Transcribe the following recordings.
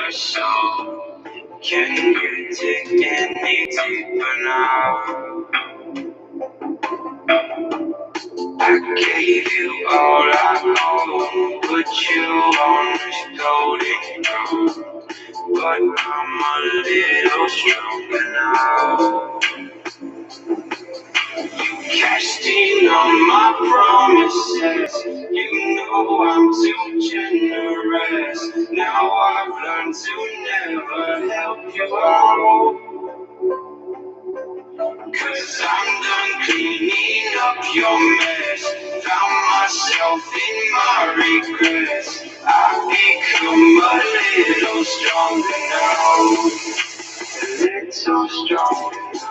my soul. Can you dig any deeper now? I gave you all I own, put you on this golden road, but I'm a little stronger now. You cashed in on my promises, you know I'm too generous. Now I've learned to never help you out, 'cause I'm done cleaning up your mess. Found myself in my regrets. I've become a little stronger now. A little stronger now.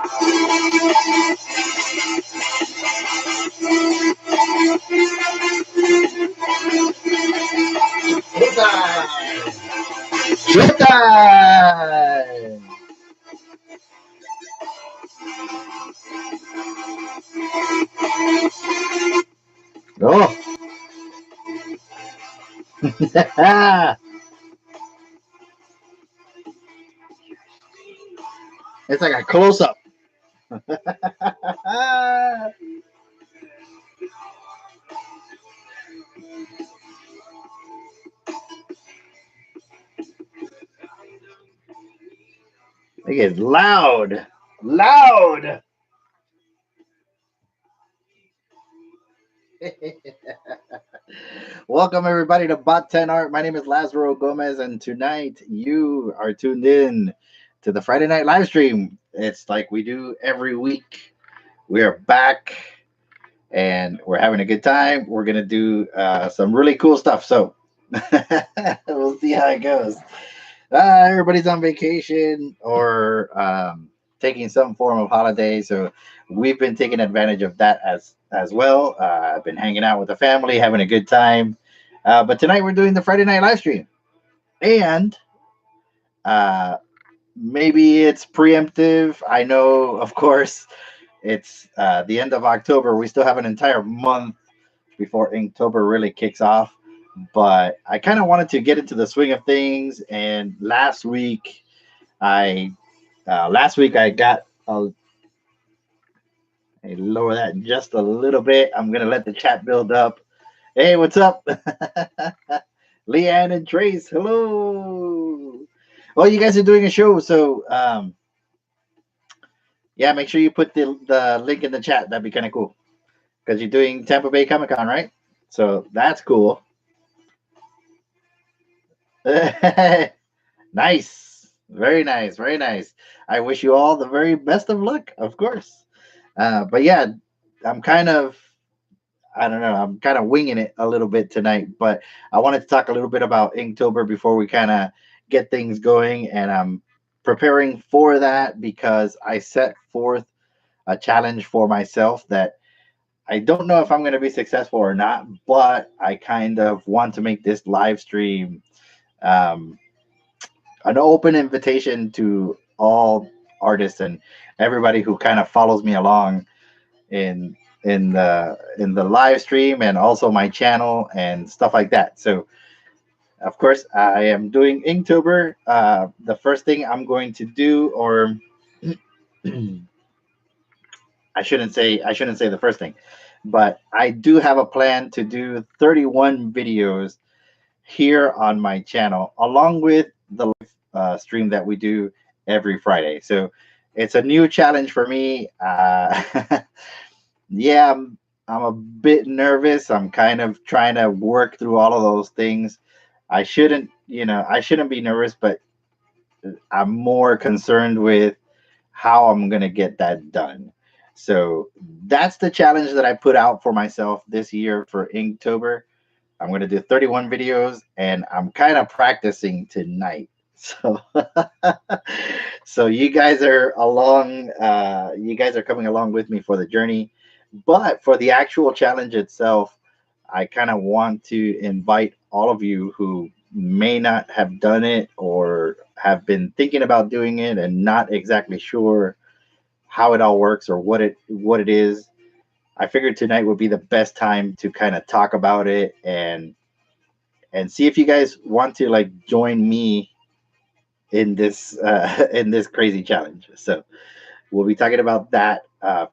Showtime! Oh! It's like a close up. It gets loud. Loud! Welcome everybody to Bot 10 Art. My name is Lazaro Gomez, and tonight you are tuned in to the Friday night live stream. It's like we do every week. We are back and we're having a good time. We're gonna do some really cool stuff. So we'll see how it goes. Everybody's on vacation or taking some form of holiday, so we've been taking advantage of that as well. I've been hanging out with the family, having a good time. But tonight we're doing the Friday night live stream, and maybe it's preemptive. I know, of course, it's the end of October. We still have an entire month before Inktober really kicks off. But I kind of wanted to get into the swing of things. And last week I got lower that just a little bit. I'm gonna let the chat build up. Hey, what's up? Leanne and Trace, hello. Well, you guys are doing a show, so yeah, make sure you put the link in the chat. That'd be kind of cool, because you're doing Tampa Bay Comic Con, right? So that's cool. Nice. Very nice. Very nice. I wish you all the very best of luck, of course. But yeah, I'm kind of, I don't know, I'm kind of winging it a little bit tonight, but I wanted to talk a little bit about Inktober before we kind of get things going. And I'm preparing for that because I set forth a challenge for myself that I don't know if I'm going to be successful or not, but I kind of want to make this live stream an open invitation to all artists and everybody who kind of follows me along in the live stream and also my channel and stuff like that. So of course I am doing Inktober. The first thing I'm going to do, or I shouldn't say the first thing, but I do have a plan to do 31 videos here on my channel, along with the stream that we do every Friday. So it's a new challenge for me. Yeah, I'm a bit nervous. I'm kind of trying to work through all of those things. I shouldn't be nervous, but I'm more concerned with how I'm going to get that done. So that's the challenge that I put out for myself this year for Inktober. I'm going to do 31 videos, and I'm kind of practicing tonight. So, so you guys are along. You guys are coming along with me for the journey. But for the actual challenge itself, I kind of want to invite all of you who may not have done it or have been thinking about doing it and not exactly sure how it all works or what it is. I figured tonight would be the best time to kind of talk about it and see if you guys want to like join me in this in this crazy challenge. So we'll be talking about that.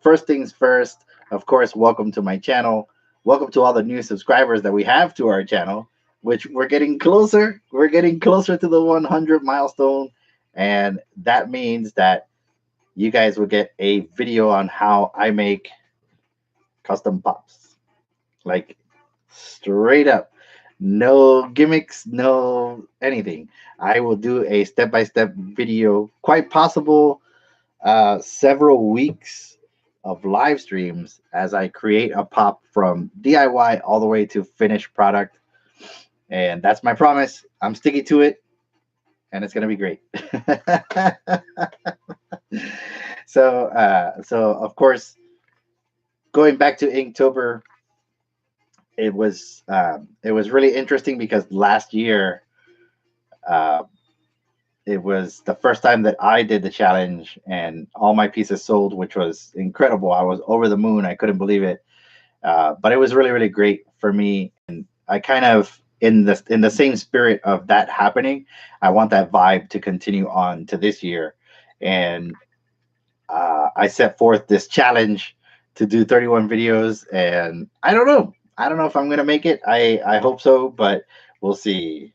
First things first, of course, welcome to my channel. Welcome to all the new subscribers that we have to our channel, which we're getting closer. We're getting closer to the 100 milestone. And that means that you guys will get a video on how I make custom pops. Like straight up. No gimmicks, no anything. I will do a step-by-step video, quite possible several weeks of live streams as I create a pop from DIY all the way to finished product. And that's my promise. I'm sticking to it, and it's gonna be great. So of course, going back to Inktober, it was really interesting because last year uh, it was the first time that I did the challenge and all my pieces sold, which was incredible. I was over the moon. I couldn't believe it. But it was really, really great for me. And I kind of in the same spirit of that happening, I want that vibe to continue on to this year. And I set forth this challenge to do 31 videos, and I don't know. I don't know if I'm gonna make it. I hope so, but we'll see.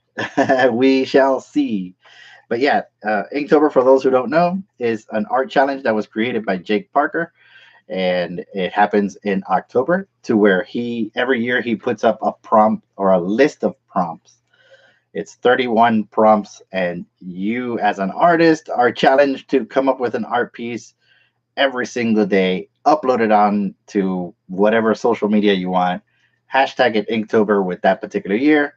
We shall see. But yeah, Inktober, for those who don't know, is an art challenge that was created by Jake Parker, and it happens in October, to where he every year he puts up a prompt or a list of prompts. It's 31 prompts, and you as an artist are challenged to come up with an art piece every single day, upload it on to whatever social media you want, hashtag it Inktober with that particular year,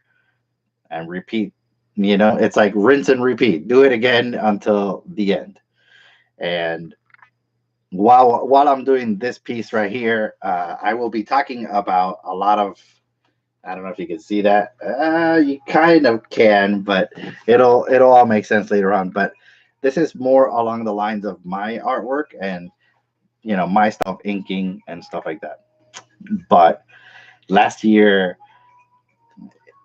and repeat. It's like rinse and repeat. Do it again until the end. And while I'm doing this piece right here, I will be talking about a lot of. I don't know if you can see that. You kind of can, but it'll all make sense later on. But this is more along the lines of my artwork and my stuff, inking and stuff like that. But last year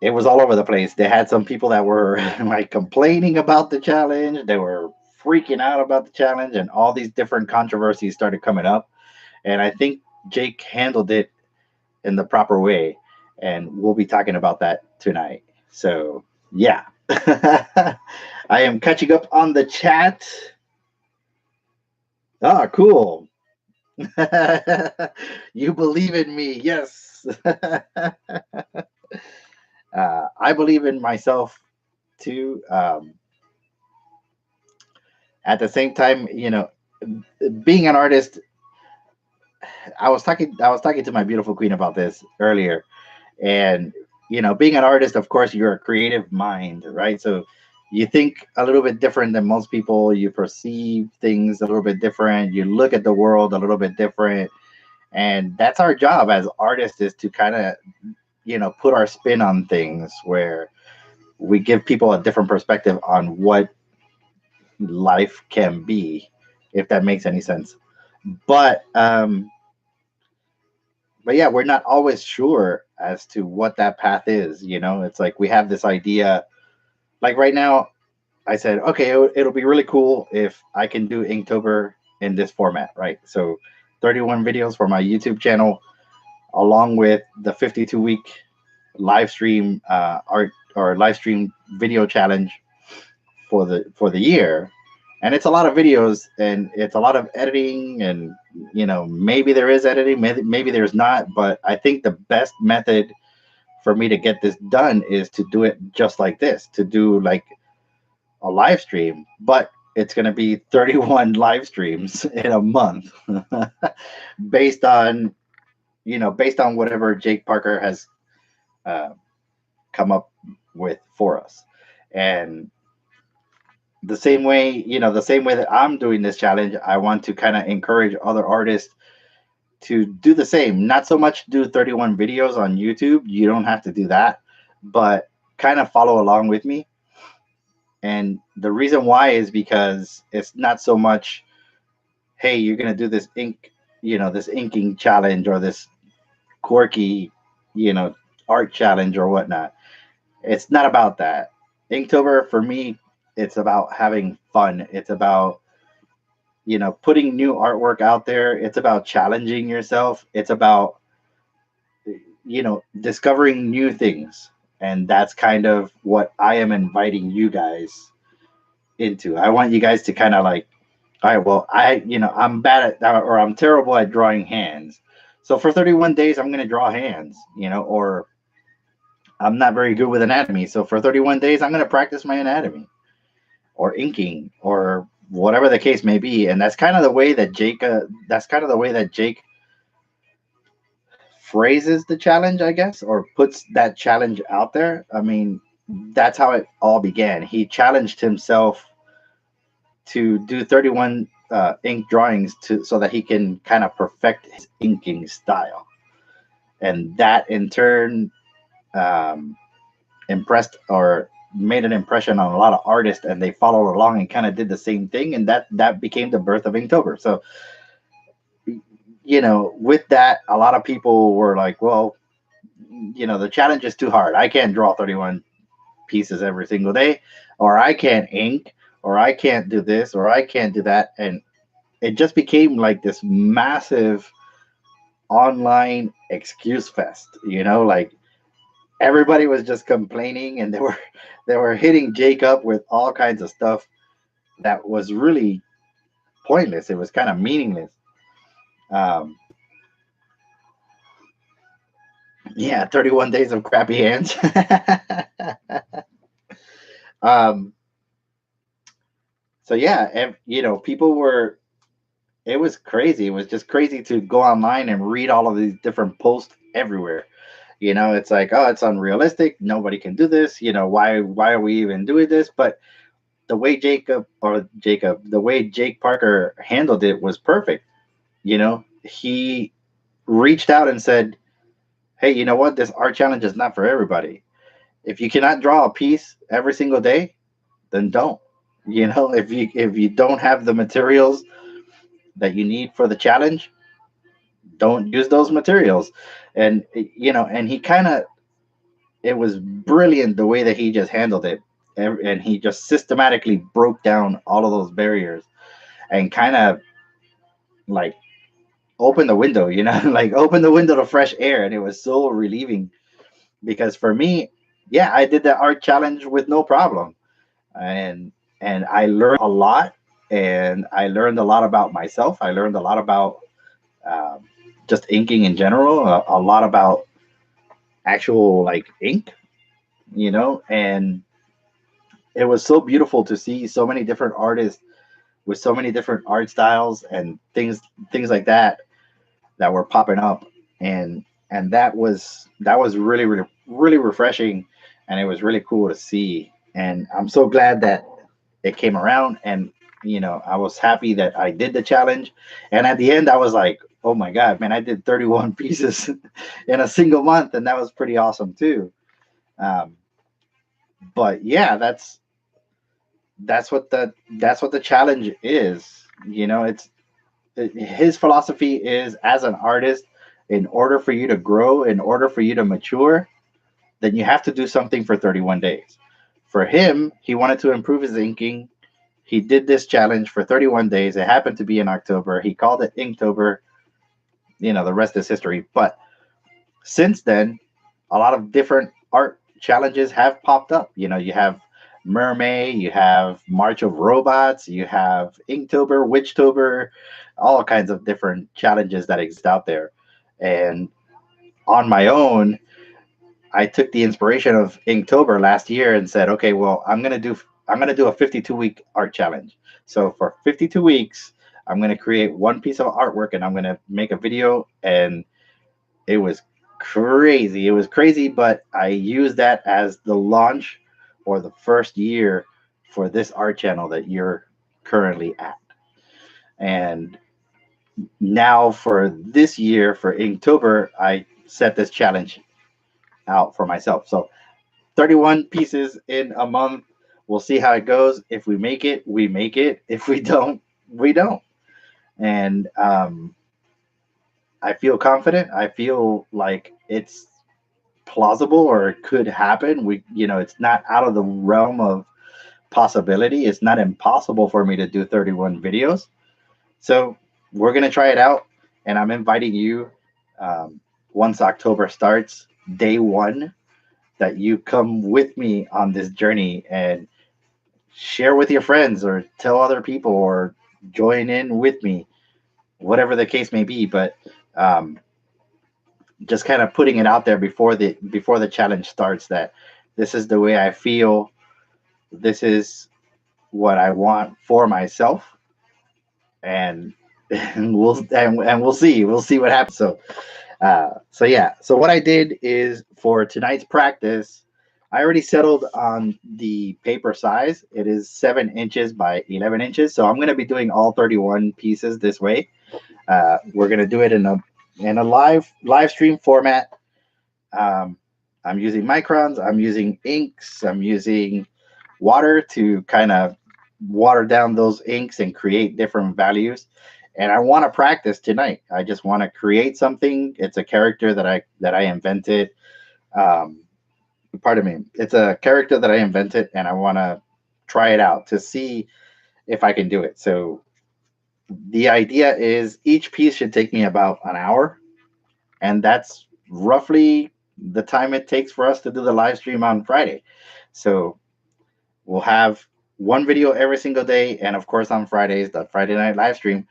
it was all over the place. They had some people that were like complaining about the challenge. They were freaking out about the challenge, and all these different controversies started coming up. And I think Jake handled it in the proper way, and we'll be talking about that tonight. So yeah. I am catching up on the chat. Ah, cool. You believe in me. Yes. I believe in myself too. At the same time, being an artist, I was talking to my beautiful queen about this earlier, and being an artist, of course, you're a creative mind, right? So you think a little bit different than most people. You perceive things a little bit different. You look at the world a little bit different, and that's our job as artists, is to kind of put our spin on things, where we give people a different perspective on what life can be, if that makes any sense. But yeah, we're not always sure as to what that path is. It's like we have this idea. Like right now, I said, okay, it'll be really cool if I can do Inktober in this format, right? So 31 videos for my YouTube channel, along with the 52-week live stream art or live stream video challenge for the year. And it's a lot of videos, and it's a lot of editing, and maybe there is editing, maybe there's not, but I think the best method for me to get this done is to do it just like this, to do like a live stream, but it's going to be 31 live streams in a month, based on whatever Jake Parker has uh, come up with for us. And the same way that I'm doing this challenge, I want to kind of encourage other artists to do the same. Not so much do 31 videos on YouTube. You don't have to do that, but kind of follow along with me. And the reason why is because it's not so much, hey, you're going to do this this inking challenge, or this quirky, art challenge or whatnot. It's not about that. Inktober for me, It's about having fun. It's about, putting new artwork out there. It's about challenging yourself. It's about, discovering new things. And that's kind of what I am inviting you guys into. I want you guys to kind of like, all right, well, I'm bad at, or I'm terrible at drawing hands. So for 31 days, I'm going to draw hands, or I'm not very good with anatomy. So for 31 days, I'm going to practice my anatomy or inking or whatever the case may be. And that's kind of the way that Jake phrases the challenge, I guess, or puts that challenge out there. I mean, that's how it all began. He challenged himself to do 31 ink drawings so that he can kind of perfect his inking style. And that in turn impressed or made an impression on a lot of artists, and they followed along and kind of did the same thing, and that became the birth of Inktober. So with that, a lot of people were like, well, the challenge is too hard. I can't draw 31 pieces every single day, or I can't ink, or I can't do this, or I can't do that. And it just became like this massive online excuse fest, like everybody was just complaining, and they were hitting Jake up with all kinds of stuff that was really pointless. It was kind of meaningless. Um, yeah, 31 days of crappy hands. um, so yeah, and people were. It was crazy. It was just crazy to go online and read all of these different posts everywhere. It's like, oh, it's unrealistic. Nobody can do this. Why are we even doing this? But the way the way Jake Parker handled it was perfect. He reached out and said, hey, you know what? This art challenge is not for everybody. If you cannot draw a piece every single day, then don't. If you don't have the materials that you need for the challenge, don't use those materials. And and he kind of, it was brilliant the way that he just handled it, and he just systematically broke down all of those barriers and kind of like opened the window, like open the window to fresh air. And it was so relieving, because for me, yeah, I did the art challenge with no problem, and I learned a lot, and I learned a lot about myself. I learned a lot about um, just inking in general, a lot about actual like ink, and it was so beautiful to see so many different artists with so many different art styles and things like that were popping up, and that was really really really refreshing, and it was really cool to see. And I'm so glad that it came around, and I was happy that I did the challenge. And at the end, I was like, oh my god, man, I did 31 pieces in a single month, and that was pretty awesome too. um, but yeah, that's what the challenge is. His philosophy is, as an artist, in order for you to grow, in order for you to mature, then you have to do something for 31 days. For him, he wanted to improve his inking. He did this challenge for 31 days. It happened to be in October. He called it Inktober. The rest is history. But since then, a lot of different art challenges have popped up. You have Mermaid, you have March of Robots, you have Inktober, Witchtober, all kinds of different challenges that exist out there. And on my own, I took the inspiration of Inktober last year and said, okay, well, I'm gonna do a 52-week art challenge. So for 52 weeks, I'm gonna create one piece of artwork, and I'm gonna make a video. And it was crazy. It was crazy, but I used that as the launch, or the first year, for this art channel that you're currently at. And now for this year, for Inktober, I set this challenge out for myself. So 31 pieces in a month. We'll see how it goes. If we make it, we make it. If we don't, we don't. And I feel confident. I feel like it's plausible, or it could happen. It's not out of the realm of possibility. It's not impossible for me to do 31 videos. So we're going to try it out. And I'm inviting you, once October starts, day one, that you come with me on this journey and share with your friends or tell other people or join in with me, whatever the case may be. But just kind of putting it out there before the challenge starts, that this is the way I feel. This is what I want for myself, and we'll see what happens. So yeah. So what I did is, for tonight's practice, I already settled on the paper size. It is 7 inches by 11 inches. So I'm going to be doing all 31 pieces this way. We're going to do it in a live stream format. I'm using microns. I'm using inks. I'm using water to kind of water down those inks and create different values. And I want to practice tonight. I just want to create something. It's a character that I invented. Pardon me. It's a character that I invented, and I want to try it out to see if I can do it. So the idea is each piece should take me about an hour, and that's roughly the time it takes for us to do the live stream on Friday. So we'll have one video every single day, and of course on Fridays, the Friday night live stream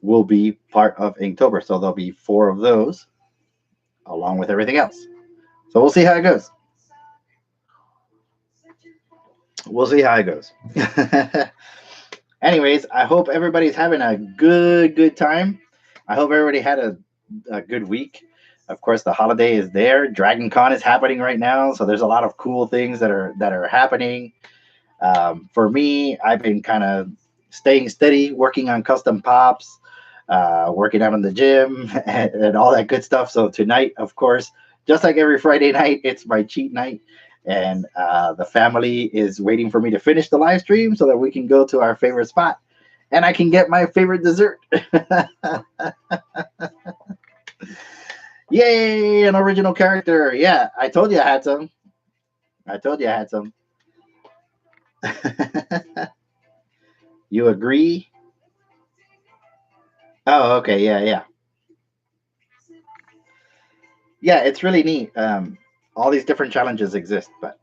will be part of Inktober. So there'll be 4 of those along with everything else. So we'll see how it goes. Anyways, I hope everybody's having a good time. I hope everybody had a good week. Of course, the holiday is there. Dragon Con is happening right now, so there's a lot of cool things that are happening. For me, I've been kind of staying steady, working on custom pops, working out in the gym, and all that good stuff. So tonight, of course, just like every Friday night, it's my cheat night. And the family is waiting for me to finish the live stream so that we can go to our favorite spot and I can get my favorite dessert. Yay, an original character. Yeah, I told you I had some. You agree? Oh, okay. Yeah. Yeah, it's really neat. All these different challenges exist, but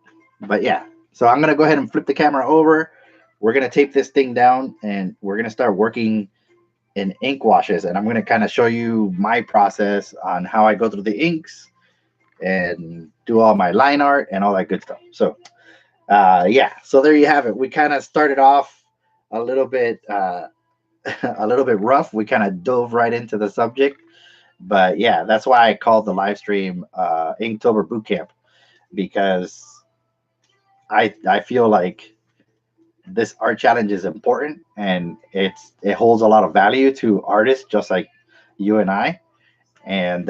yeah. So I'm gonna go ahead and flip the camera over. We're gonna tape this thing down, and we're gonna start working in ink washes, and I'm gonna kind of show you my process on how I go through the inks and do all my line art and all that good stuff. So yeah, so there you have it. We kind of started off a little bit rough. We kind of dove right into the subject. But yeah, that's why I called the live stream Inktober Bootcamp, because I feel like this art challenge is important, and it holds a lot of value to artists just like you and I, and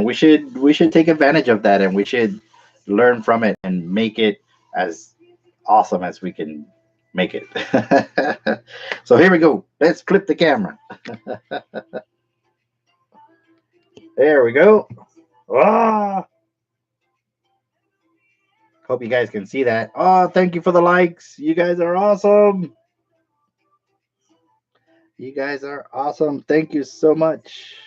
we should take advantage of that, and we should learn from it and make it as awesome as we can make it. So here we go. Let's flip the camera. There we go. Ah! Hope you guys can see that. Oh, thank you for the likes. You guys are awesome. You guys are awesome. Thank you so much.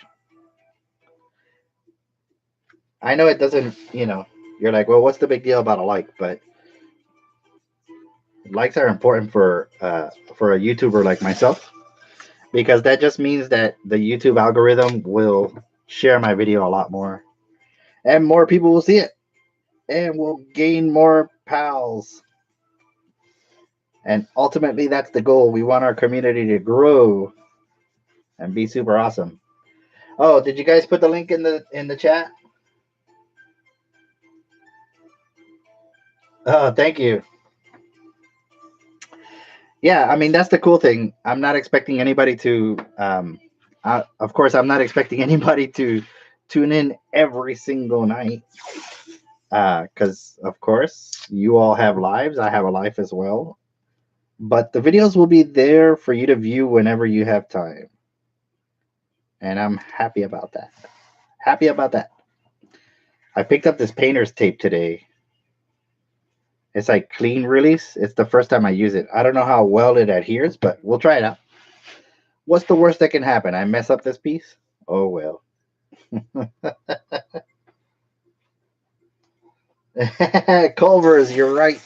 I know it doesn't, you're like, well, what's the big deal about a like? But likes are important for a YouTuber like myself, because that just means that the YouTube algorithm will share my video a lot more, and more people will see it, and we'll gain more pals. And ultimately, that's the goal. We want our community to grow and be super awesome. Oh, did you guys put the link in the chat? Oh, thank you. Yeah, I mean, that's the cool thing. I'm not expecting anybody to of course, I'm not expecting anybody to tune in every single night, because of course you all have lives. I have a life as well, but the videos will be there for you to view whenever you have time, and I'm happy about that. I picked up this painter's tape today, It's like clean release. It's the first time I use it. I don't know how well it adheres, but we'll try it out. What's the worst that can happen? I mess up this piece? Oh well. Culver's, you're right.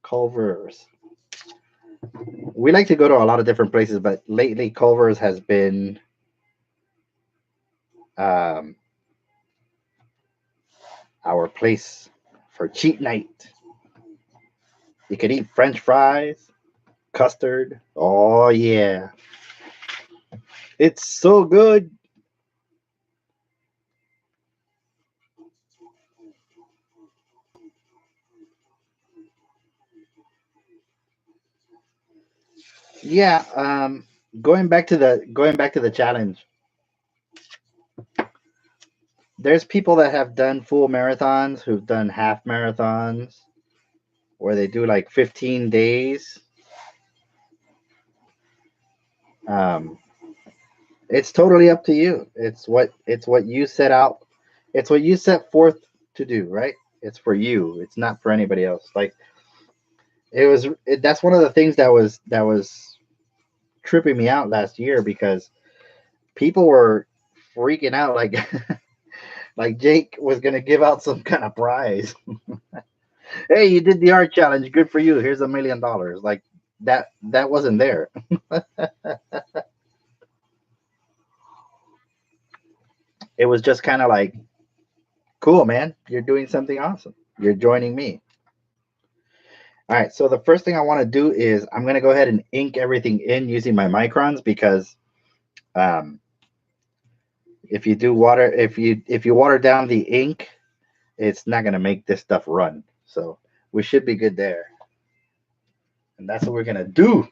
Culver's. We like to go to a lot of different places, but lately Culver's has been um, our place for cheat night. You can eat French fries, custard. Oh yeah, it's so good. Yeah. Going back to the challenge. There's people that have done full marathons, who've done half marathons, where they do like 15 days. Um, it's totally up to you. It's what you set out. It's what you set forth to do, right? It's for you. It's not for anybody else. Like that's one of the things that was tripping me out last year because people were freaking out like like Jake was gonna give out some kind of prize. Hey, you did the art challenge. Good for you. Here's $1 million. Like that wasn't there. It was just kind of like, cool, man. You're doing something awesome. You're joining me. All right. So the first thing I want to do is I'm gonna go ahead and ink everything in using my microns because um, if you water down the ink, it's not gonna make this stuff run. So we should be good there. And that's what we're gonna do.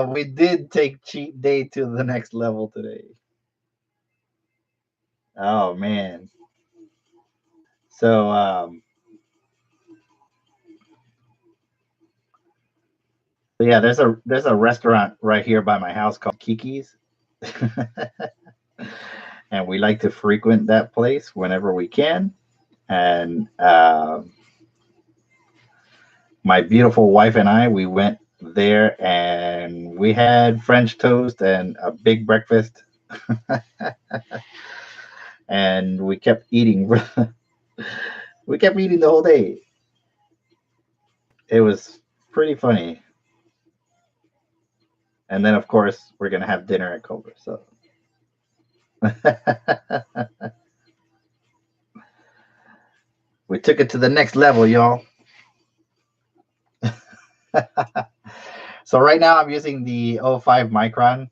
We did take cheat day to the next level today. Oh man. So yeah, there's a restaurant right here by my house called Kiki's. And we like to frequent that place whenever we can. And my beautiful wife and I, we went there and we had French toast and a big breakfast. And we kept eating. We kept eating the whole day. It was pretty funny. And then, of course, we're gonna have dinner at Culver. So, we took it to the next level, y'all. So right now, I'm using the '05 micron.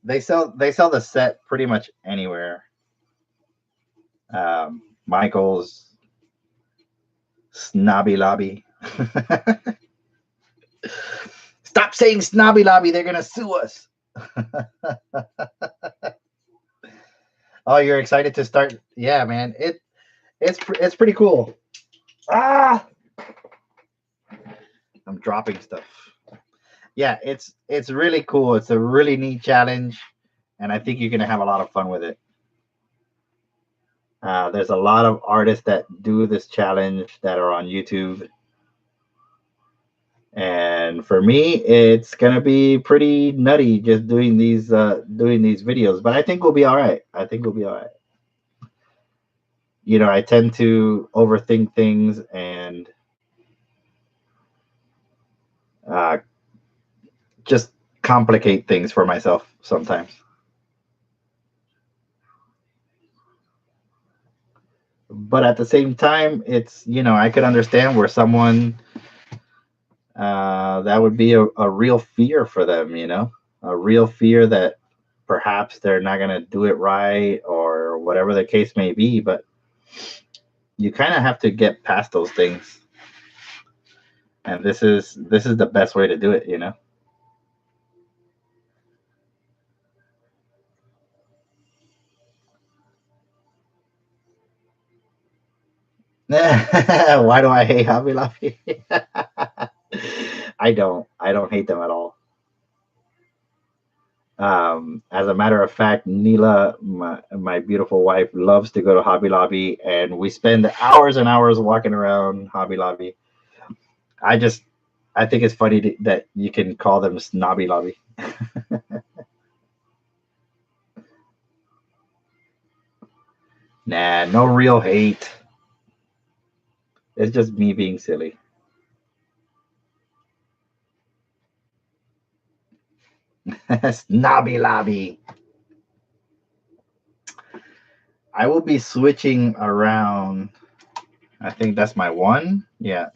They sell the set pretty much anywhere. Michael's, Snobby Lobby. Stop saying Snobby Lobby. They're gonna sue us. Oh, you're excited to start? Yeah, man. It's pretty cool. Ah, I'm dropping stuff. Yeah, it's really cool. It's a really neat challenge, and I think you're gonna have a lot of fun with it. There's a lot of artists that do this challenge that are on YouTube, and for me, it's gonna be pretty nutty just doing these videos. But I think we'll be all right. I think we'll be all right. I tend to overthink things and uh, just complicate things for myself sometimes. But at the same time, I could understand where someone that would be a real fear for them, a real fear that perhaps they're not going to do it right or whatever the case may be. But you kind of have to get past those things. And this is the best way to do it. Why do I hate Hobby Lobby? I don't hate them at all. As a matter of fact, Neela, my beautiful wife, loves to go to Hobby Lobby, and we spend hours and hours walking around Hobby Lobby. I just, I think it's funny that you can call them Snobby Lobby. Nah, no real hate. It's just me being silly. Snobby Lobby. I will be switching around. I think that's my one. Yeah.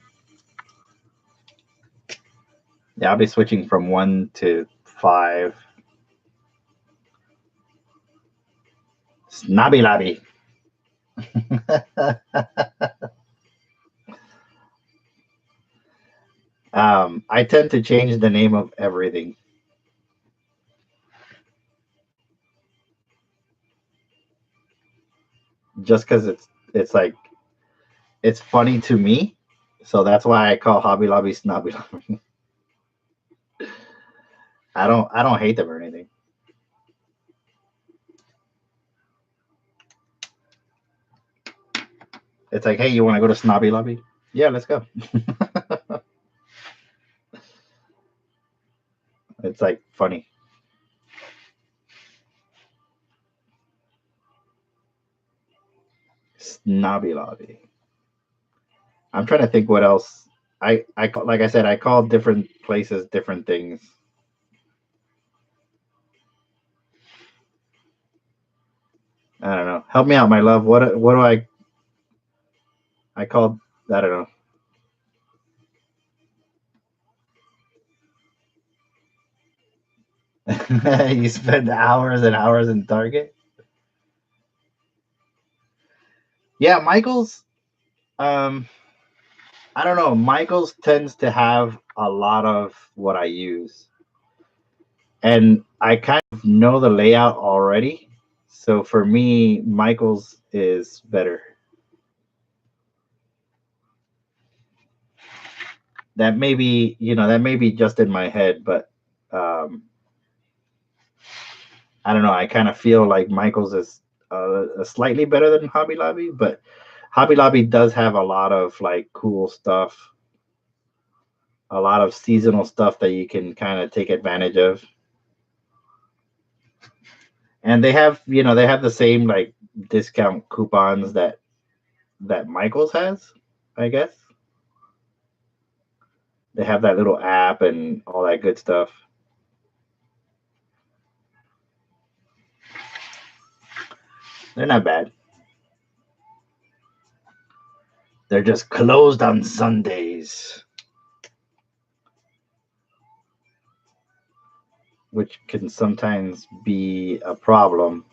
Yeah, I'll be switching from 1 to 5. Snobby Lobby. I tend to change the name of everything just because it's like it's funny to me. So that's why I call Hobby Lobby Snobby Lobby. I don't hate them or anything. It's like, hey, you want to go to Snobby Lobby? Yeah, let's go. It's like funny. Snobby Lobby. I'm trying to think what else. Like I said, I call different places different things. I don't know. Help me out, my love. What do I call? I don't know. You spend hours and hours in Target. Yeah, Michaels. Um, I don't know. Michaels tends to have a lot of what I use, and I kind of know the layout already. So for me, Michaels is better. That may be just in my head, but um, I don't know. I kind of feel like Michaels is slightly better than Hobby Lobby, but Hobby Lobby does have a lot of like cool stuff, a lot of seasonal stuff that you can kind of take advantage of. And they have the same like discount coupons that Michaels has, I guess. They have that little app and all that good stuff. They're not bad. They're just closed on Sundays, which can sometimes be a problem.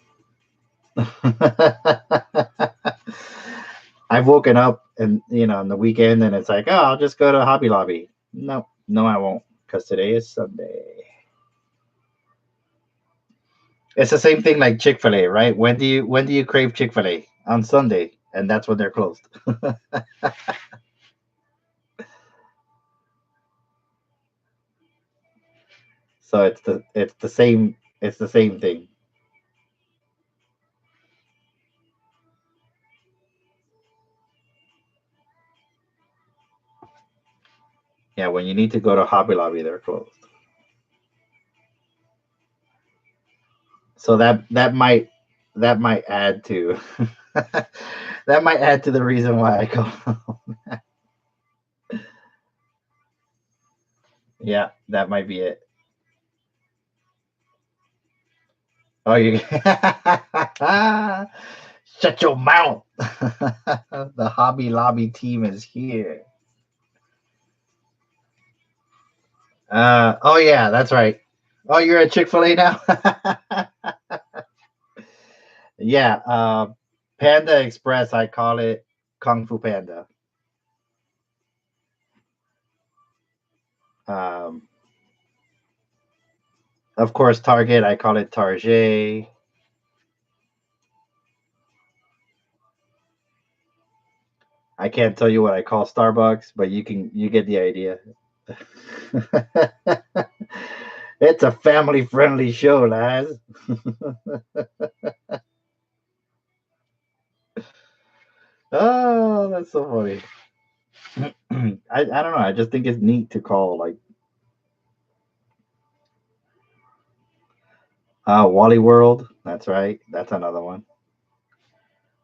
I've woken up and on the weekend and it's like, oh, I'll just go to Hobby Lobby. No, no, I won't, because today is Sunday. It's the same thing like Chick-fil-A, right? When do you crave Chick-fil-A? On Sunday, and that's when they're closed. So it's the same thing. Yeah, when you need to go to Hobby Lobby, they're closed. So that might add to that might add to the reason why I go. Yeah, that might be it. Oh, you shut your mouth. The Hobby Lobby team is here. Oh yeah, that's right. Oh, you're at Chick-fil-A now? Yeah, Panda Express, I call it Kung Fu Panda. Um, of course, Target, I call it Target. I can't tell you what I call Starbucks, but you get the idea. It's a family-friendly show, lads. Oh, that's so funny. I don't know. I just think it's neat to call like Wally World. That's right. That's another one.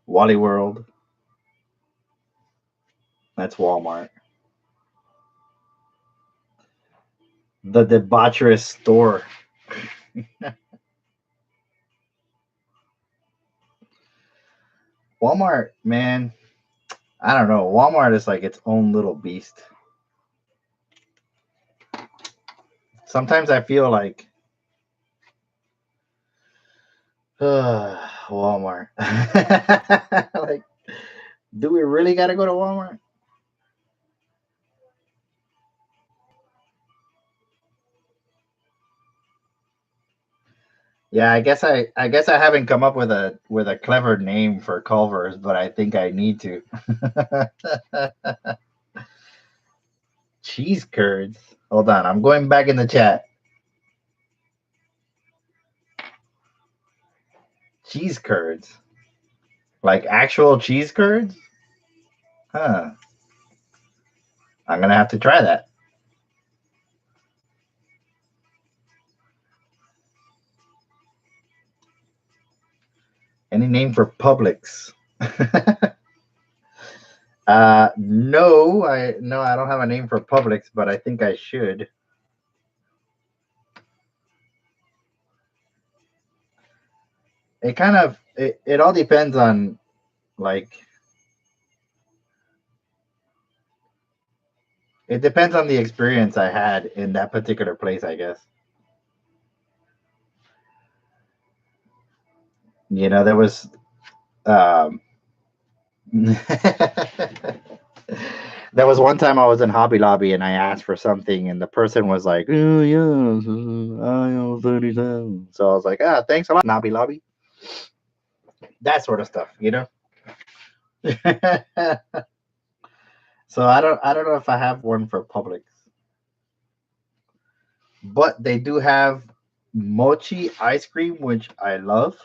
Wally World. That's Walmart. The debaucherous store. Walmart, man. I don't know. Walmart is like its own little beast. Sometimes I feel like Walmart. Like, do we really got to go to Walmart? Yeah, I guess I haven't come up with a clever name for Culver's, but I think I need to. Cheese curds. Hold on, I'm going back in the chat. Cheese curds. Like actual cheese curds? Huh. I'm gonna have to try that. Any name for Publix? No, I don't have a name for Publix, but I think I should. It kind of it all depends on like it depends on the experience I had in that particular place, I guess. There was um there was one time I was in Hobby Lobby and I asked for something and the person was like, "Oh yeah, I know 30 cents." So I was like, "Ah, thanks a lot, Hobby Lobby." That sort of stuff. So I don't know if I have one for Publix, but they do have mochi ice cream, which I love.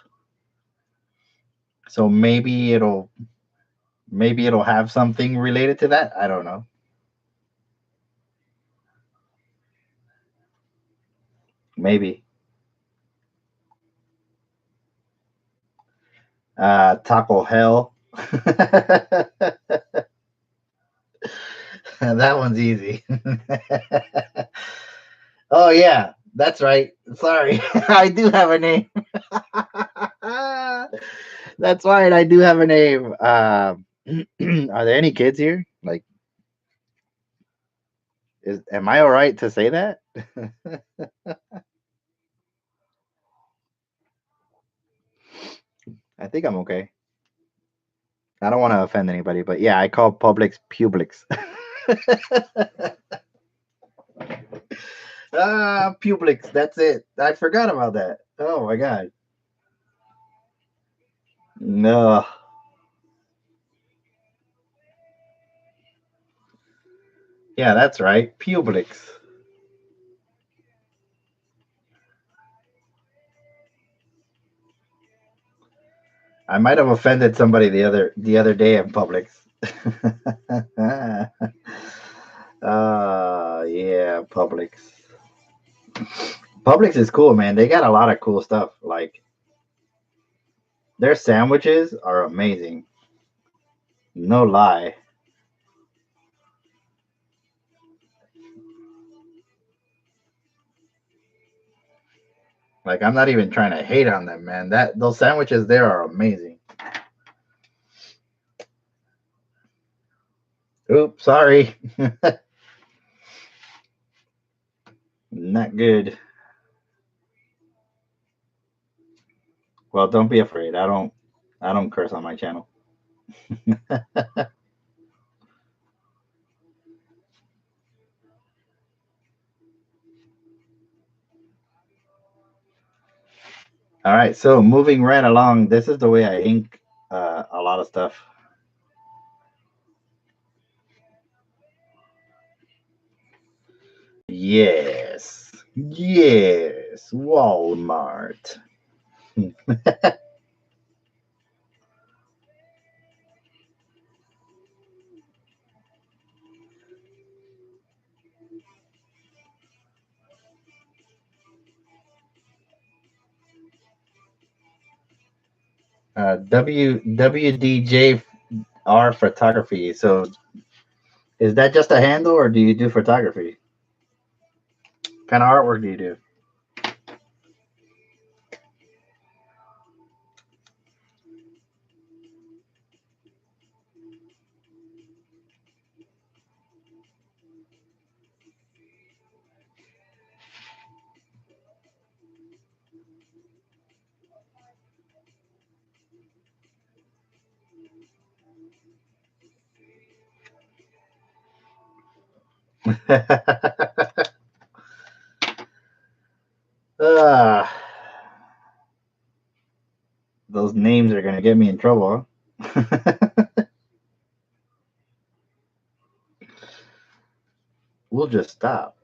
So maybe it'll have something related to that. I don't know. Maybe. Taco Hell. That one's easy. Oh yeah, that's right. Sorry, I do have a name. That's right. I do have a name. Are there any kids here? Like, am I all right to say that? I think I'm okay. I don't want to offend anybody, but yeah, I call Publix Publix. Publix. That's it. I forgot about that. Oh my god. No. Yeah, that's right. Publix. I might have offended somebody the other day in Publix. Yeah, Publix. Publix is cool, man. They got a lot of cool stuff. Like their sandwiches are amazing. No lie. Like I'm not even trying to hate on them, man. That those sandwiches there are amazing. Oops, sorry. Not good. Well, don't be afraid. I don't curse on my channel. All right, so moving right along, this is the way I ink a lot of stuff. Yes. Yes, Walmart. WDJR Photography. So is that just a handle, or do you do photography? What kind of artwork do you do? Ah, those names are gonna get me in trouble. Huh? We'll just stop.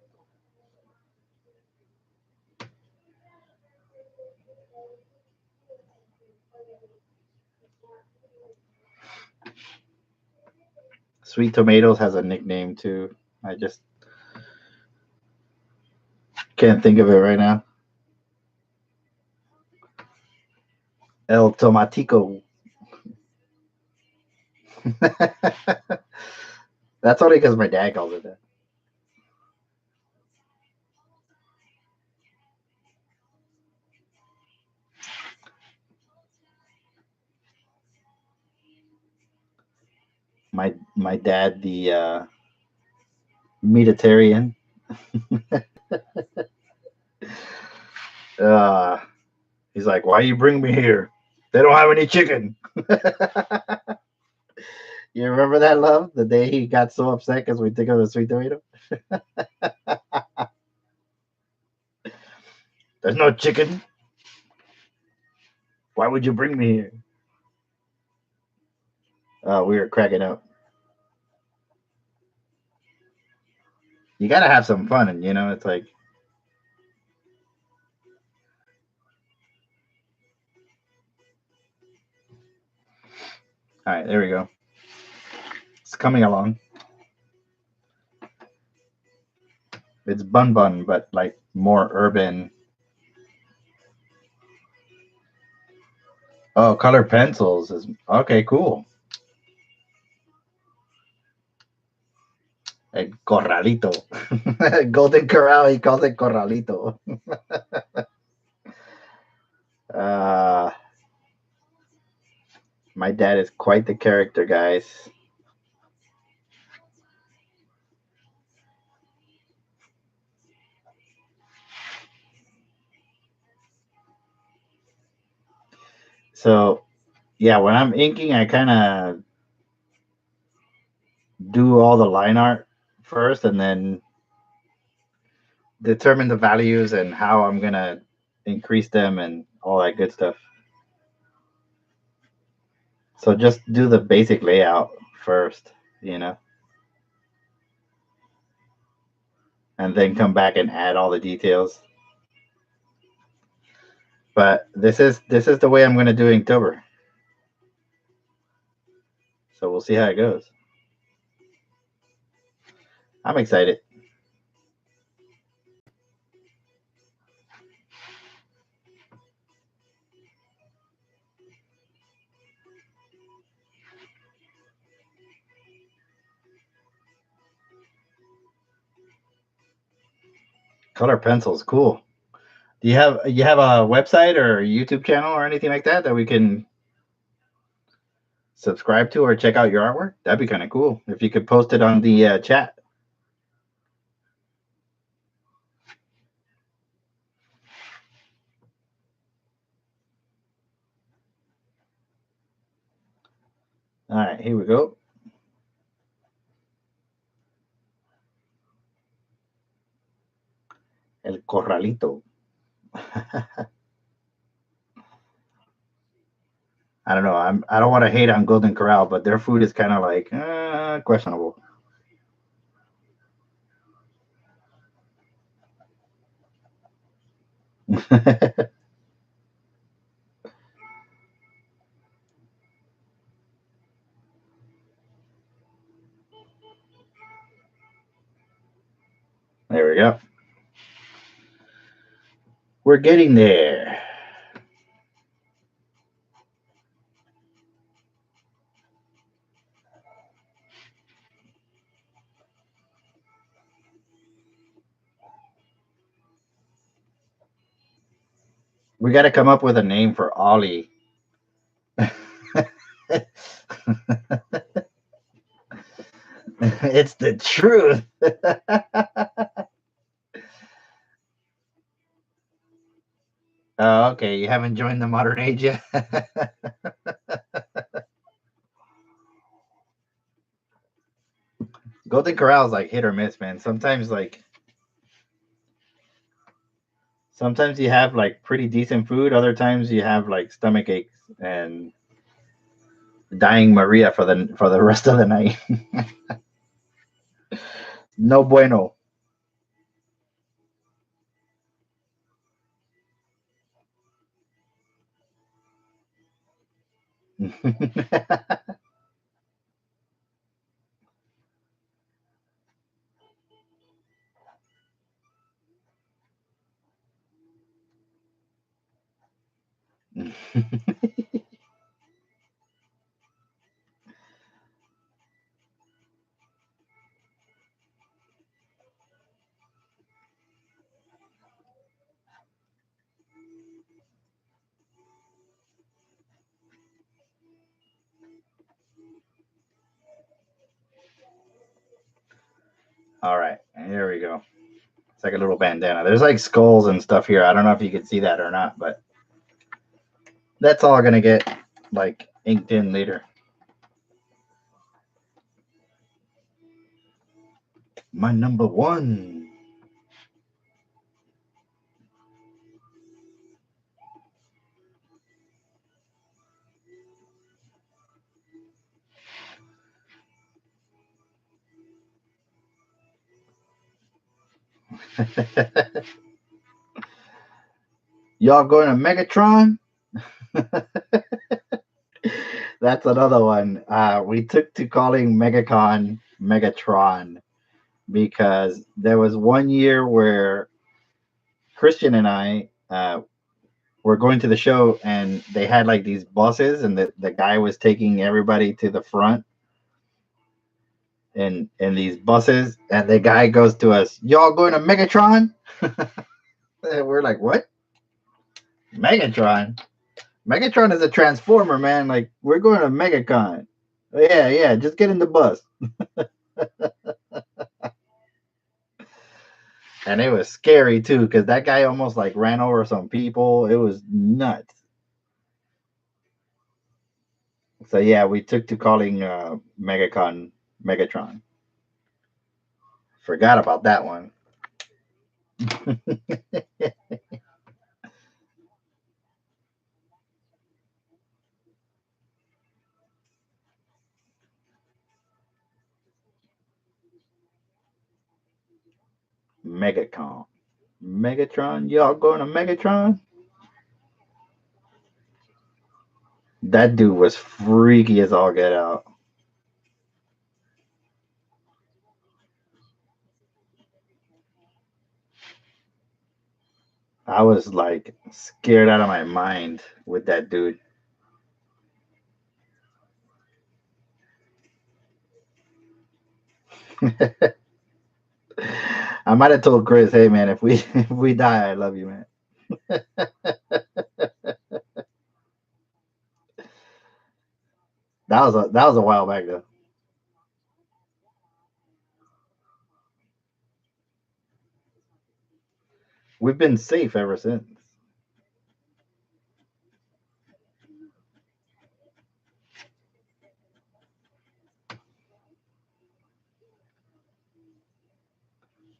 Sweet Tomatoes has a nickname too. I just can't think of it right now. El Tomatico. That's only because my dad calls it that. My dad, the meatitarian. Uh, he's like, "Why you bring me here? They don't have any chicken." You remember that, love? The day he got so upset because we took him to Sweet Tomato. There's no chicken. Why would you bring me here? We were cracking up. You gotta have some fun, and it's like, all right, there we go. It's coming along. It's Bun Bun, but like more urban. Oh, color pencils is okay. Cool. El corralito. Golden Corral. He calls it corralito. uh, my dad is quite the character, guys. So, yeah, when I'm inking, I kind of do all the line art first, and then determine the values and how I'm gonna increase them and all that good stuff. So just do the basic layout first, you know, and then come back and add all the details. But this is the way I'm gonna do Inktober. So we'll see how it goes. I'm excited. Color pencils, cool. Do you have a website or a YouTube channel or anything like that we can subscribe to or check out your artwork? That'd be kind of cool if you could post it on the chat. All right, here we go. El corralito. I don't know. I don't want to hate on Golden Corral, but their food is kind of like questionable. There we go. We're getting there. We got to come up with a name for Ollie. It's the truth. Oh, okay. You haven't joined the modern age yet? Golden Corral is like hit or miss, man. Sometimes you have like pretty decent food. Other times you have like stomach aches and dying Maria for the rest of the night. No bueno. All right, here we go. It's like a little bandana. There's like skulls and stuff here. I don't know if you can see that or not, but that's all gonna get like inked in later. My number one. Y'all going to Megatron? That's another one. We took to calling Megacon Megatron because there was one year where Christian and I were going to the show and they had like these buses and the guy was taking everybody to the front in these buses and the guy goes to us, y'all going to Megatron? And we're like, what? Megatron? Megatron is a transformer, man. Like, we're going to Megacon. Yeah, just get in the bus. And it was scary too, because that guy almost like ran over some people. It was nuts. So yeah, we took to calling Megacon Megatron. Forgot about that one. Megacon. Megatron, y'all going to Megatron? That dude was freaky as all get out. I was like scared out of my mind with that dude. I might have told Chris, "Hey man, if we if we die, I love you, man." That was a while back though. We've been safe ever since.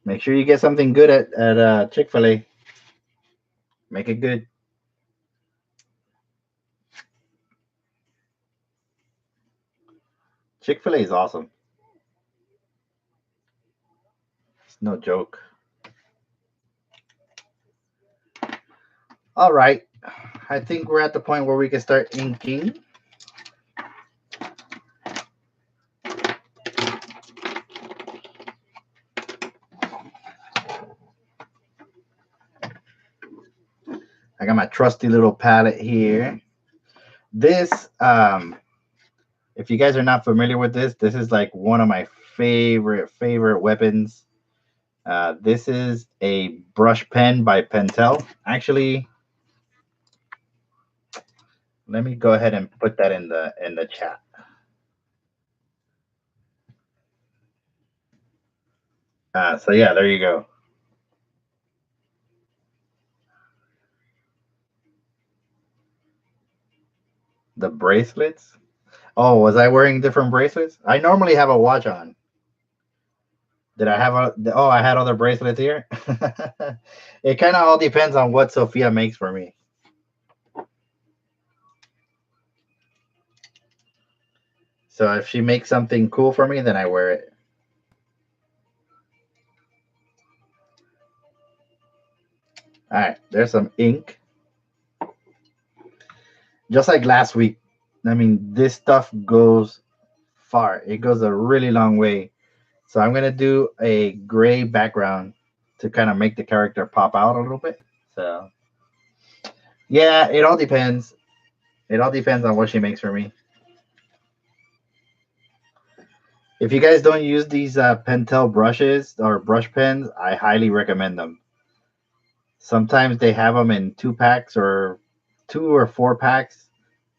Make sure you get something good at Chick-fil-A. Make it good. Chick-fil-A is awesome. It's no joke. All right. I think we're at the point where we can start inking. I got my trusty little palette here. This, if you guys are not familiar with this is like one of my favorite weapons. This is a brush pen by Pentel. Actually, let me go ahead and put that in the chat. So yeah, there you go. The bracelets. Oh, was I wearing different bracelets? I normally have a watch on. Did I have a? Oh, I had other bracelets here. It kind of all depends on what Sophia makes for me. So if she makes something cool for me, then I wear it. All right, there's some ink. Just like last week, I mean, this stuff goes far. It goes a really long way. So I'm gonna do a gray background to kind of make the character pop out a little bit. So yeah, it all depends. It all depends on what she makes for me. If you guys don't use these Pentel brushes or brush pens, I highly recommend them. Sometimes they have them in 2 packs or 2 or 4 packs.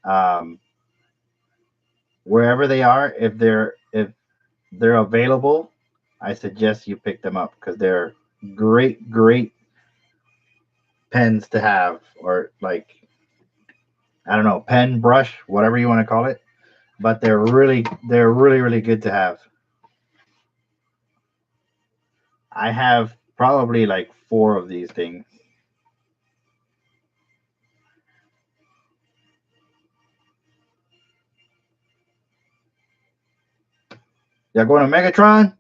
Um, Wherever they are, if they're available, I suggest you pick them up because they're great pens to have, or like, I don't know, pen, brush, whatever you want to call it. But they're really good to have. I have probably like 4 of these things. Y'all going to Megatron?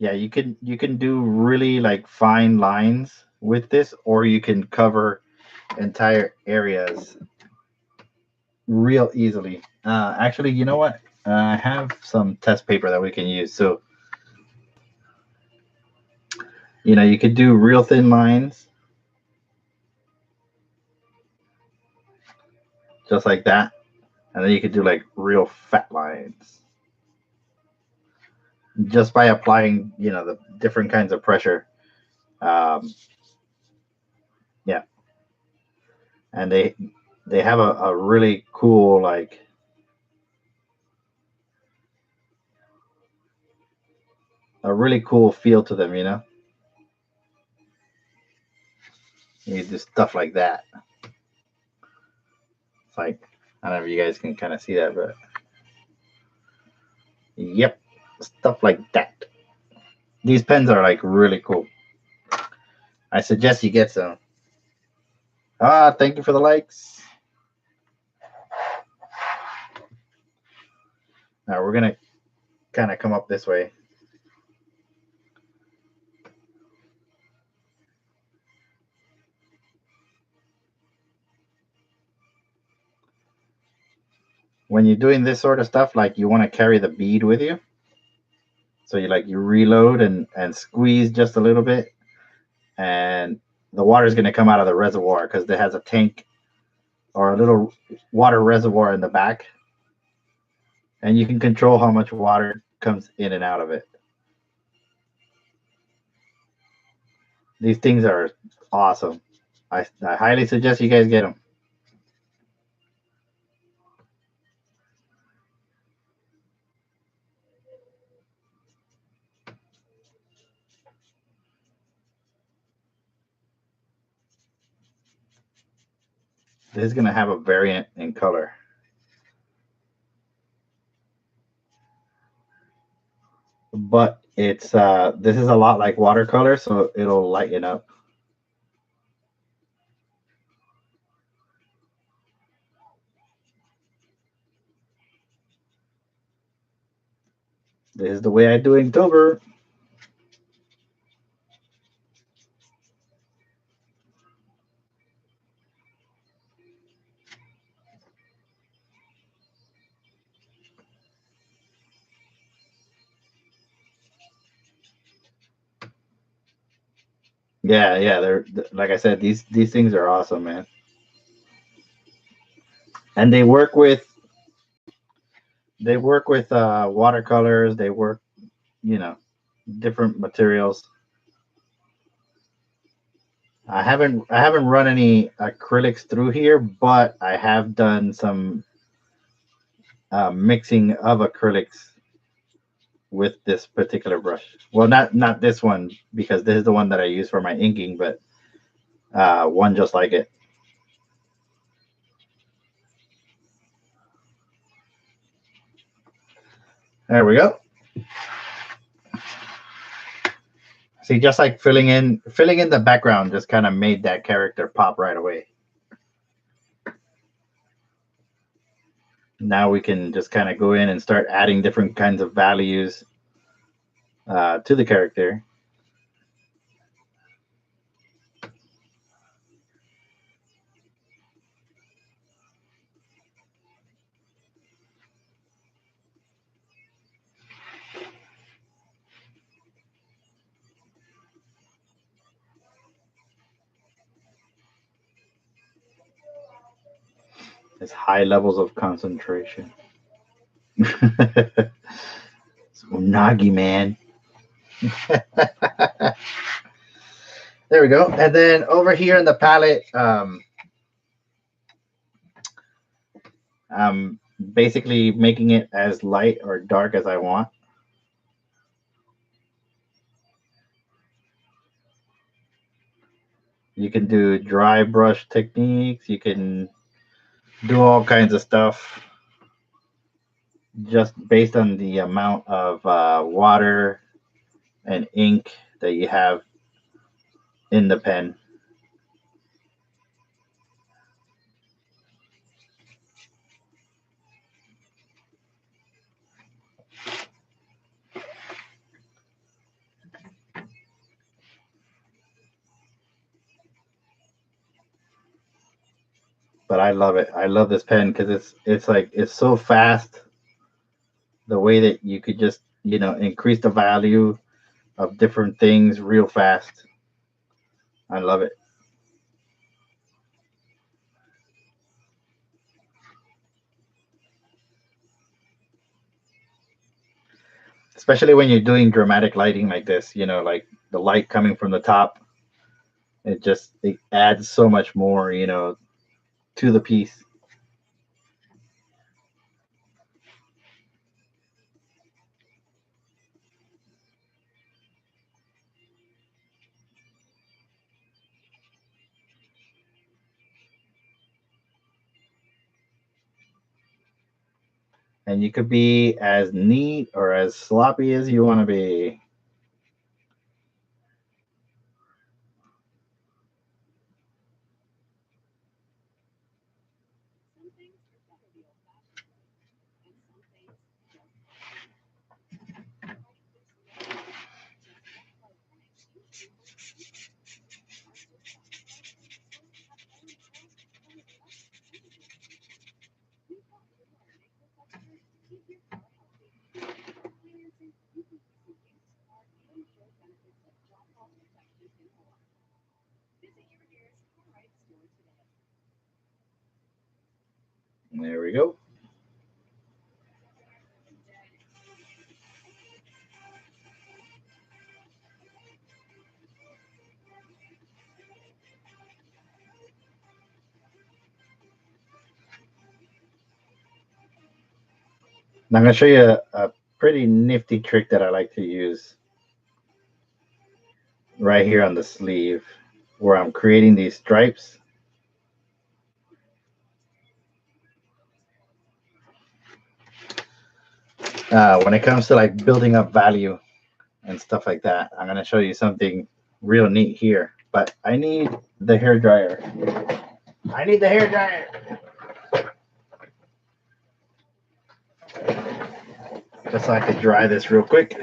Yeah, you can do really like fine lines with this, or you can cover entire areas real easily. Actually, you know what? I have some test paper that we can use. So, you could do real thin lines, just like that. And then you could do like real fat lines just by applying, the different kinds of pressure. Um, yeah. And they have a really cool, like, a really cool feel to them, You do stuff like that. It's like, I don't know if you guys can kind of see that, but yep, stuff like that. These pens are like really cool. I suggest you get some. Thank you for the likes. Now we're gonna kind of come up this way. When you're doing this sort of stuff, like, you want to carry the bead with you. So you reload and squeeze just a little bit, and the water is gonna come out of the reservoir because it has a tank or a little water reservoir in the back, and you can control how much water comes in and out of it. These things are awesome. I highly suggest you guys get them. This is gonna have a variant in color, but it's this is a lot like watercolor, so it'll lighten up. This is the way I do Inktober. Yeah, they're like I said, these things are awesome, man. And they work with watercolors. They work, you know, different materials. I haven't run any acrylics through here, but I have done some mixing of acrylics with this particular brush. Well, not this one, because this is the one that I use for my inking, but one just like it. There we go. See, just like filling in the background just kind of made that character pop right away. Now we can just kind of go in and start adding different kinds of values to the character. It's high levels of concentration. It's unagi, man. There we go. And then over here in the palette, I'm basically making it as light or dark as I want. You can do dry brush techniques. You can do all kinds of stuff just based on the amount of water and ink that you have in the pen. But I love it. I love this pen because it's so fast. The way that you could just increase the value of different things real fast. I love it. Especially when you're doing dramatic lighting like this, like the light coming from the top, it adds so much more, to the piece. And you could be as neat or as sloppy as you want to be. There we go. Now I'm going to show you a pretty nifty trick that I like to use right here on the sleeve, where I'm creating these stripes. When it comes to like building up value and stuff like that, I'm going to show you something real neat here. But I need the hair dryer. I need the hair dryer. just so I could dry this real quick.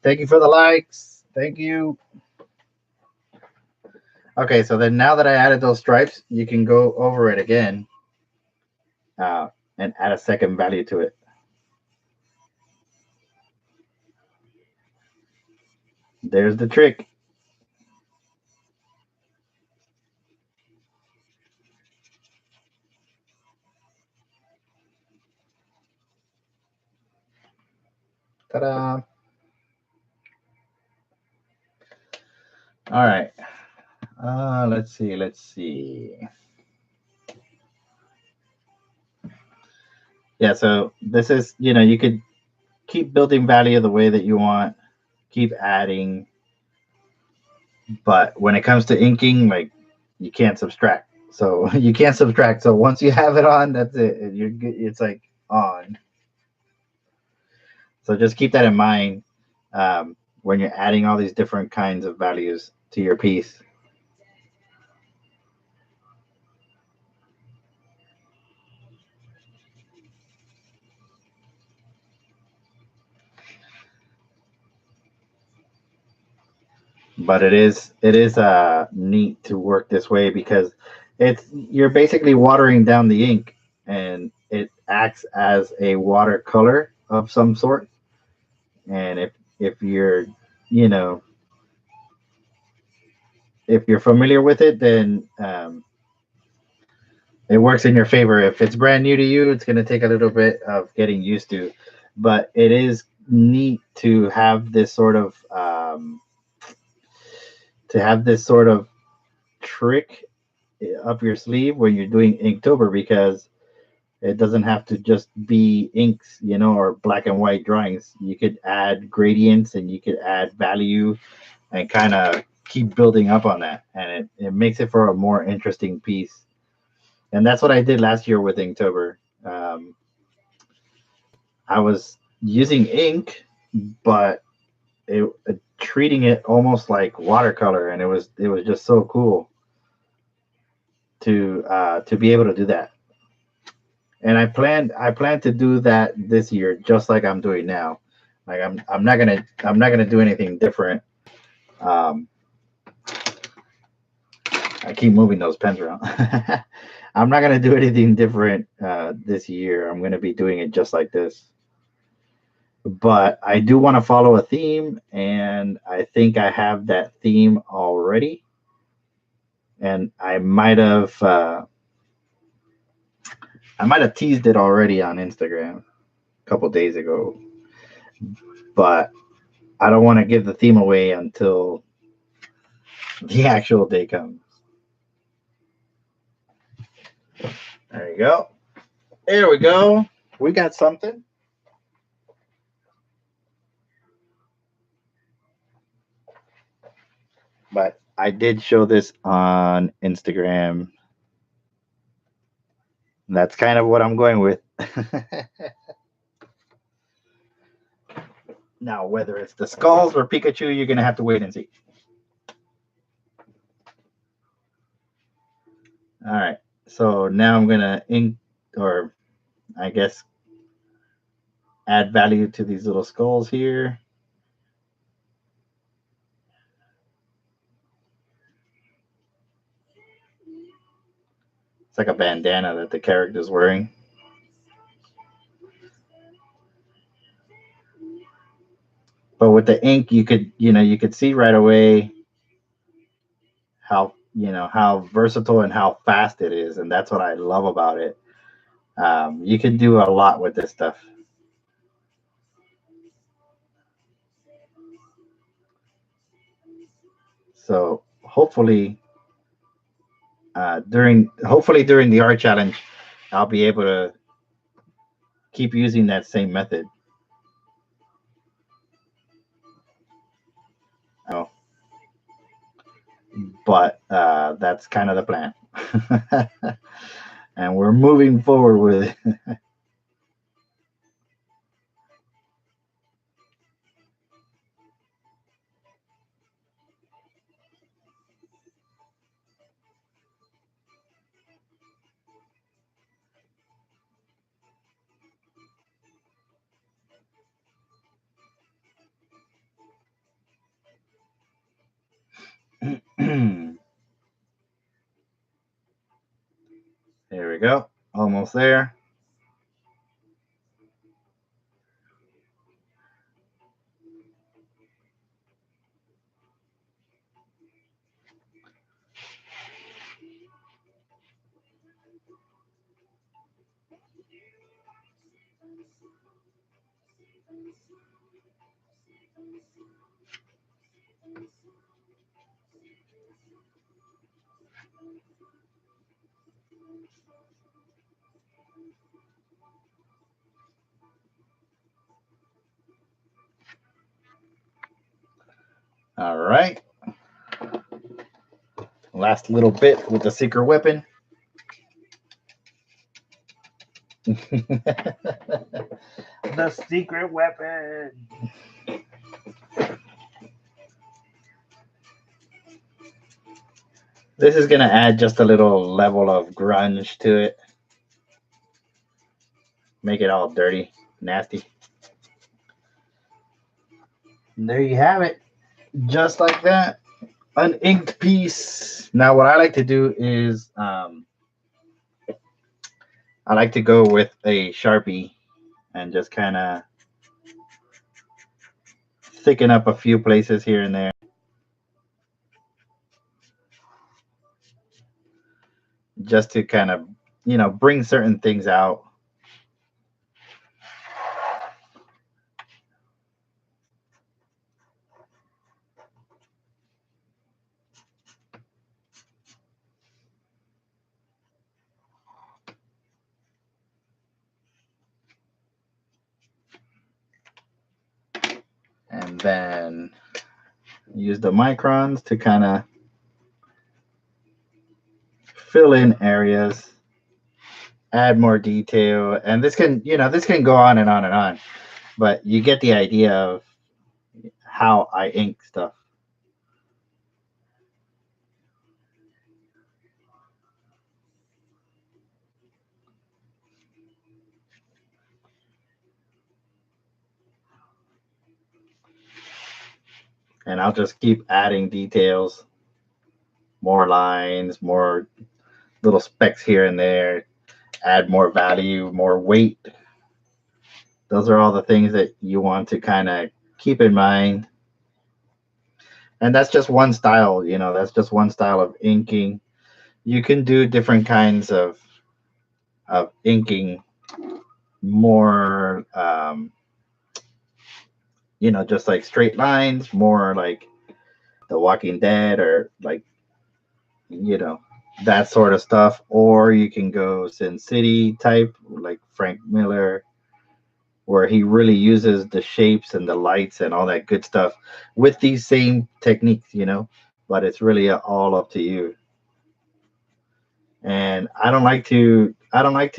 Thank you for the likes. Thank you. Okay, so then now that I added those stripes, you can go over it again and add a second value to it. There's the trick. Ta-da. All right. Let's see. Yeah, so this is, you could keep building value the way that you want, keep adding, but when it comes to inking, like, you can't subtract. So you can't subtract. So once you have it on, that's it. You're good. It's like on. So just keep that in mind when you're adding all these different kinds of values to your piece. But it is neat to work this way because you're basically watering down the ink, and it acts as a watercolor of some sort. And if you're if you're familiar with it, then it works in your favor. If it's brand new to you, it's going to take a little bit of getting used to, but it is neat to have this sort of trick up your sleeve when you're doing Inktober, because it doesn't have to just be inks, or black and white drawings. You could add gradients and you could add value and kind of keep building up on that, and it makes it for a more interesting piece. And that's what I did last year with Inktober. I was using ink, but treating it almost like watercolor, and it was just so cool to be able to do that. And I plan to do that this year, just like I'm doing now. Like I'm not gonna do anything different. I keep moving those pens around. I'm not gonna do anything different this year. I'm gonna be doing it just like this. But I do want to follow a theme, and I think I have that theme already. And I might have teased it already on Instagram a couple days ago, but I don't want to give the theme away until the actual day comes. There you go. There we go. We got something. But I did show this on Instagram. That's kind of what I'm going with. Now, whether it's the skulls or Pikachu, you're going to have to wait and see. All right. So now I'm going to ink, or I guess add value to these little skulls here. It's like a bandana that the character's wearing. But with the ink, you could see right away how versatile and how fast it is, and that's what I love about it. You can do a lot with this stuff. So hopefully during the art challenge, I'll be able to keep using that same method. Oh, but that's kind of the plan. And we're moving forward with it. we go. Almost there. All right. Last little bit with the secret weapon. The secret weapon. This is going to add just a little level of grunge to it. Make it all dirty, nasty. And there you have it. Just like that. An inked piece. Now, what I like to do is I like to go with a Sharpie and just kind of thicken up a few places here and there. Just to kind of, bring certain things out. And then use the microns to kind of fill in areas, add more detail, and this can go on and on and on, but you get the idea of how I ink stuff. And I'll just keep adding details, more lines, more little specks here and there, add more value, more weight. Those are all the things that you want to kind of keep in mind. And that's just one style, that's just one style of inking. You can do different kinds of inking, more, just like straight lines, more like The Walking Dead, or like, that sort of stuff. Or you can go Sin City type, like Frank Miller, where he really uses the shapes and the lights and all that good stuff with these same techniques, but it's really all up to you. And I don't like to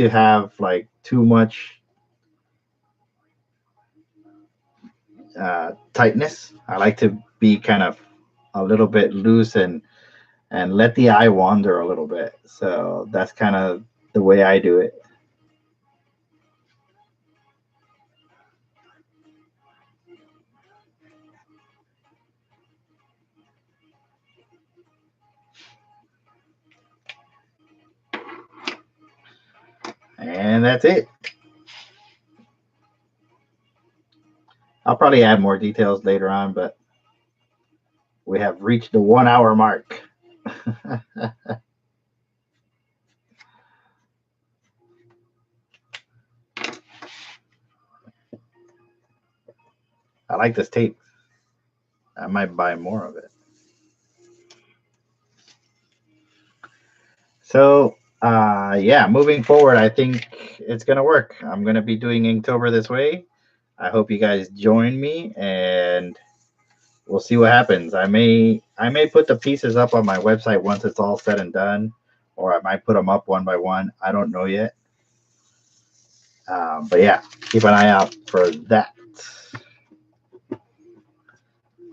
have like too much tightness. I like to be kind of a little bit loose and let the eye wander a little bit. So that's kind of the way I do it. And that's it. I'll probably add more details later on, but we have reached the 1 hour mark. I like this tape. I might buy more of it. So, yeah, moving forward, I think it's going to work. I'm going to be doing Inktober this way. I hope you guys join me, and we'll see what happens. I may put the pieces up on my website once it's all said and done, or I might put them up one by one. I don't know yet. But yeah, keep an eye out for that.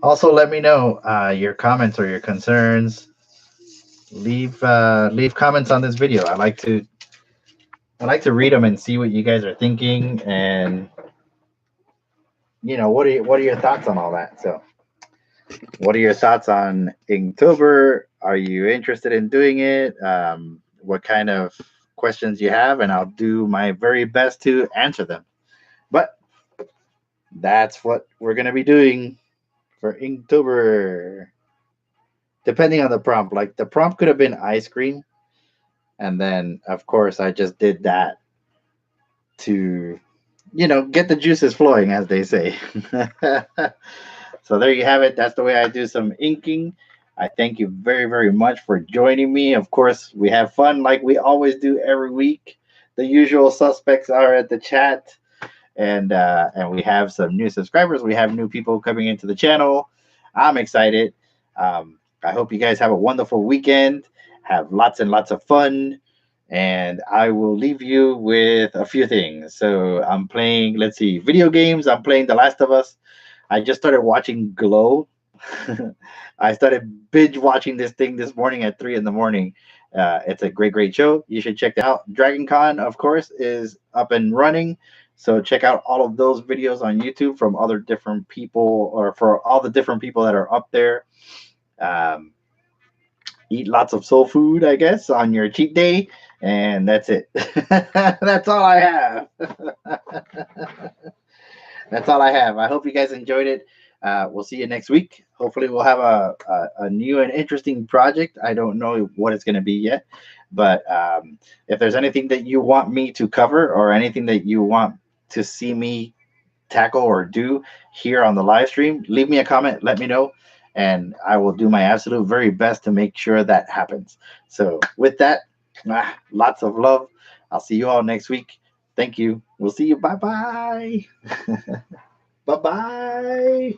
Also, let me know your comments or your concerns. Leave comments on this video. I like to read them and see what you guys are thinking, and what are your thoughts on all that? So, what are your thoughts on Inktober? Are you interested in doing it? What kind of questions you have, and I'll do my very best to answer them. But that's what we're gonna be doing for Inktober. Depending on the prompt, like the prompt could have been ice cream, and then of course I just did that to, get the juices flowing, as they say. So there you have it. That's the way I do some inking. I thank you very, very much for joining me. Of course, we have fun like we always do every week. The usual suspects are at the chat, and we have some new subscribers. We have new people coming into the channel. I'm excited. I hope you guys have a wonderful weekend. Have lots and lots of fun. And I will leave you with a few things. So I'm playing, let's see, video games. I'm playing The Last of Us. I just started watching Glow. I started binge watching this thing this morning at 3 in the morning. It's a great, great show. You should check that out. Dragon Con, of course, is up and running. So check out all of those videos on YouTube from other different people, or for all the different people that are up there. Um, Eat lots of soul food, I guess, on your cheat day. And that's it. That's all I have. That's all I have. I hope you guys enjoyed it. We'll see you next week. Hopefully, we'll have a new and interesting project. I don't know what it's going to be yet. But if there's anything that you want me to cover, or anything that you want to see me tackle or do here on the live stream, leave me a comment. Let me know. And I will do my absolute very best to make sure that happens. So with that, lots of love. I'll see you all next week. Thank you. We'll see you. Bye-bye. Bye-bye.